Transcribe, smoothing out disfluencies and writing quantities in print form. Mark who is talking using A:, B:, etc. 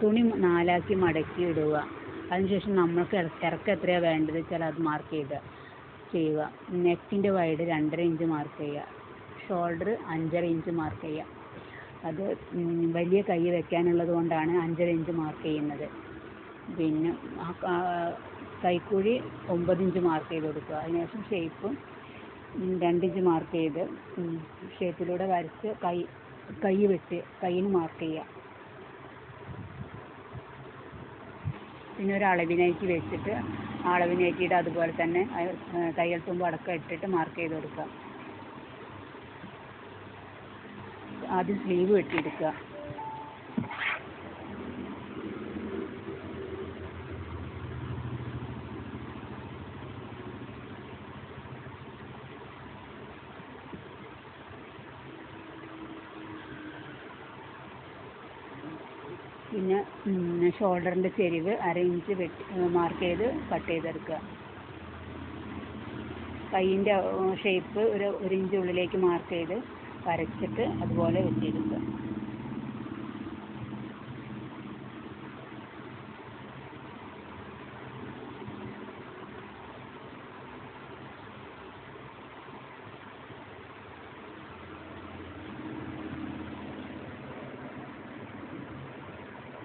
A: തുണി 4 മടക്കി ഇടുക. അതിനുശേഷം നമ്മൾക്ക് ഇറക്കം എത്രയാണ് വേണ്ടത് വെച്ചാൽ അത് മാർക്ക് ചെയ്യുക. നെക്കിൻ്റെ വൈഡ് 2.5 ഇഞ്ച് മാർക്ക് ചെയ്യുക. ഷോൾഡർ 5.5 ഇഞ്ച് മാർക്ക് ചെയ്യുക. അത് വലിയ കൈ വെക്കാനുള്ളത് കൊണ്ടാണ് 5.5 ഇഞ്ച് മാർക്ക് ചെയ്യുന്നത്. പിന്നെ കൈക്കുഴി 9 ഇഞ്ച് മാർക്ക് ചെയ്ത് കൊടുക്കുക. അതിനുശേഷം ഷേപ്പ് 2 ഇഞ്ച് മാർക്ക് ചെയ്ത് ഷേപ്പിലൂടെ വരച്ച് കൈ വെട്ടി കൈയിന് മാർക്ക് ചെയ്യുക. പിന്നെ ഒരു അളവിനേക്ക് വെച്ചിട്ട് അളവിനേക്കിയിട്ട് അതുപോലെ തന്നെ തയ്യൽ തുമ്പ് അടക്കം ഇട്ടിട്ട് മാർക്ക് ചെയ്ത് കൊടുക്കുക. ആദ്യം സ്ലീവ് വെട്ടിയെടുക്കുക. പിന്നെ ഷോൾഡറിൻ്റെ ചെരിവ് 1/2 ഇഞ്ച് മാർക്ക് ചെയ്ത് കട്ട് ചെയ്തെടുക്കുക. കൈയിൻ്റെ ഷേപ്പ് ഒരു 1 ഇഞ്ച് ഉള്ളിലേക്ക് മാർക്ക് ചെയ്ത് വരച്ചിട്ട് അതുപോലെ വെട്ടിയെടുക്കുക.